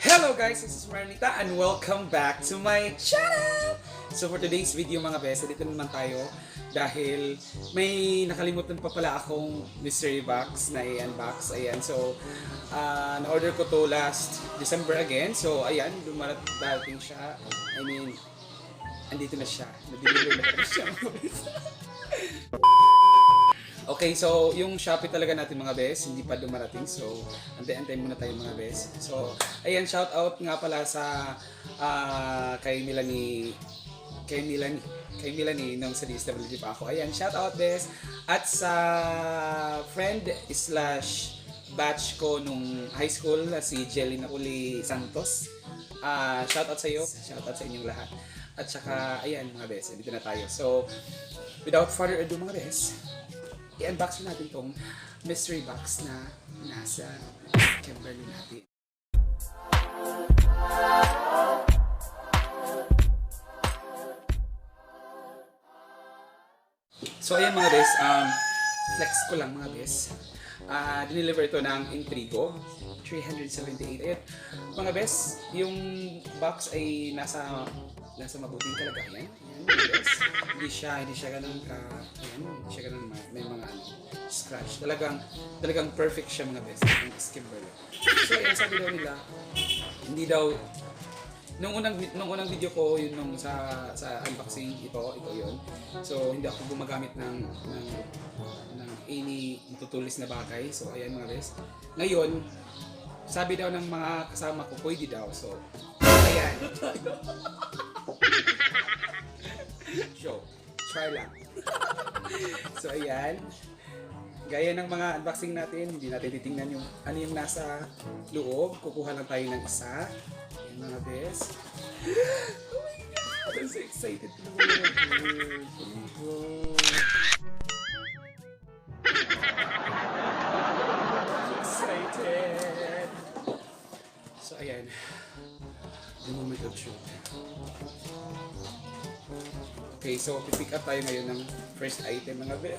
Hello guys, this is Marnita and welcome back to my channel! So for today's video mga bes, dito naman tayo dahil may nakalimutan pa pala akong mystery box na i-unbox. Ayan, so na-order ko to last December again. So ayan, dumarating siya. I mean, andito na siya. Na-deliver na siya mga bes. Okay, so yung Shopee talaga natin mga bes, hindi pa dumarating. So, antay-antay muna tayo mga bes. So, ayan, shout out nga pala sa kay Melanie nung sa DSWD pa ako. Ayan, shout out bes. At sa friend slash batch ko nung high school, si Jelly Uli Santos. Shout out sa iyo, shout out sa inyong lahat. At saka, ayan mga bes, dito na tayo. So, without further ado mga bes, i-unbox natin tong mystery box na nasa Kimberly natin. So ayan mga bes, flex ko lang mga bes. Dineliver ito ng Intrigo 378. Ayan, mga bes, yung box ay nasa mabuting kalagayan. Ayan, yes. Hindi siya ganun hindi siya ganun may mga scratch. Talagang perfect siya mga best. Yung Kimberly. So ayan, sabi daw nila, hindi daw nung unang video ko yun nung sa unboxing ito yun. So hindi ako gumagamit ng any tutulis na bagay. So ayan mga best. Ngayon, sabi daw ng mga kasama ko, pwede daw. So ayan. So, try lang. So ayan, gaya ng mga unboxing natin, hindi natin titingnan yung ano yung nasa loob. Kukuha lang tayo ng isa. Ayan mga bes. Oh my God! I'm so excited to know so excited! So ayan, the moment of truth. Okay, so pipick up tayo ngayon ng first item mga bes.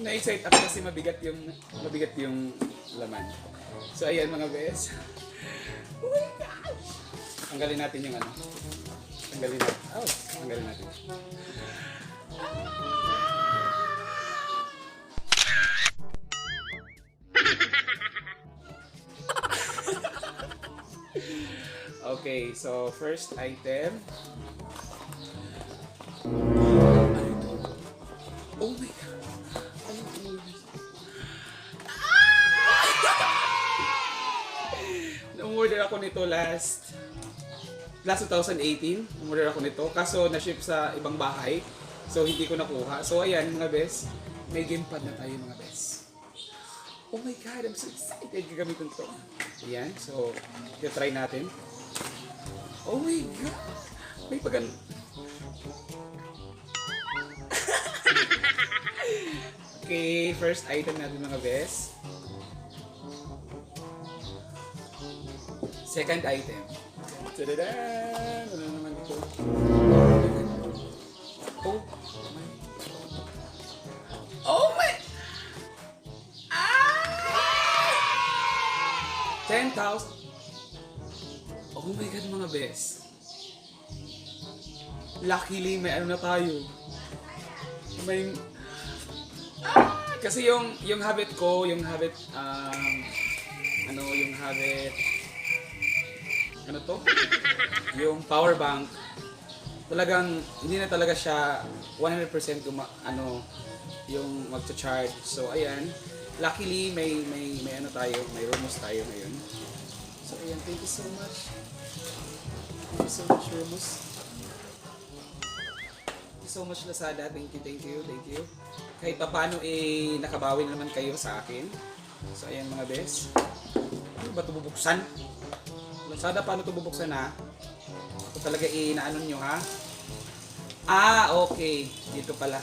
Na-excite ako kasi mabigat yung laman. So ayan mga bes. Oh my gosh! Tanggalin natin yung ano. Tanggalin natin. Okay, so first item. Oh my God! Umorder ako nito last 2018. Umorder ako nito kaso na-ship sa ibang bahay. So hindi ko nakuha. So ayan mga bes, may gamepad na tayo mga bes. Oh my God, I'm so excited gagamitin to. Ayan, so i-try natin. Oh my God! May pagan... Okay, first item natin mga bes. Second item. Tadadaan! Ano naman ito? Oh my... 10,000. Oh my God mga bes. Luckily may ano na tayo. May kasi yung habit ano to? Yung power bank talagang hindi na talaga siya 100% yung magcha-charge. So ayan, luckily may ano tayo, may Rumos tayo ngayon. So ayan, thank you so much. Thank you so much, Rumos. Thank you so much, LAZADA. Thank you. Kahit pa paano nakabawi naman kayo sa akin. So ayan mga bes. Ano ba ito bubuksan? LAZADA, paano ito bubuksan ha? Ito talaga inaano nyo ha? Okay. Dito pala.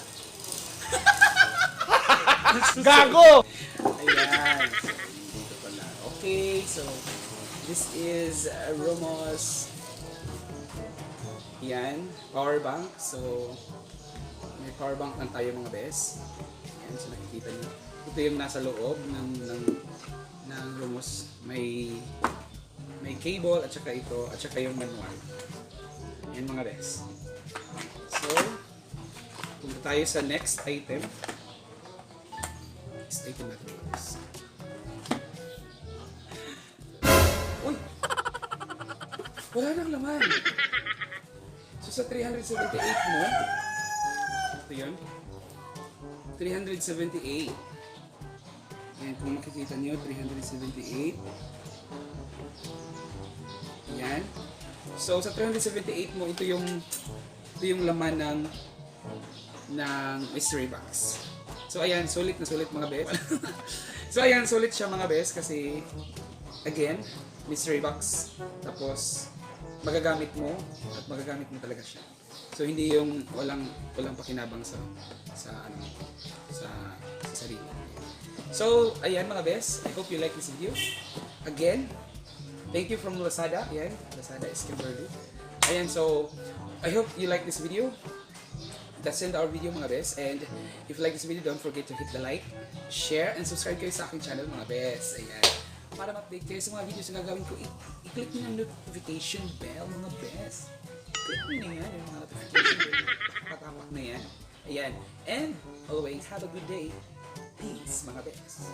Gago! Ayan. Dito pala. Okay, so this is Rumos. Yan, power bank. So may power bank lang tayo mga bes. Ayan, so nakikita nyo. Ito yung nasa loob ng Lumos. May cable at saka ito at saka yung manual. Ayan mga bes. So, punta tayo sa next item. Next item natin mga bes. Uy! Wala nang laman. So sa 378 mo, ito yun. 378. Ayan, kung makikita nyo, 378. Ayan. So sa 378 mo, ito yung laman ng mystery box. So ayan, sulit na sulit mga bes. So ayan, sulit siya mga bes kasi again, mystery box. Tapos magagamit mo at magagamit mo talaga siya. So hindi yung walang pakinabang sa sarili. So ayan mga bes, I hope you like this video. Again, thank you from LAZADA. Ayan, LAZADA is Kimberly. Ayan, so I hope you like this video. That's the end of our video mga bes. And if you like this video, don't forget to hit the like, share, and subscribe kayo sa aking channel mga bes. Ayan. Para ma-update kayo sa mga videos na gagawin ko, i-click nyo yung notification bell mga bes. Click nyo na yan, yung mga notification bell. Patapak na yan. Ayan. And always have a good day. Peace mga bes.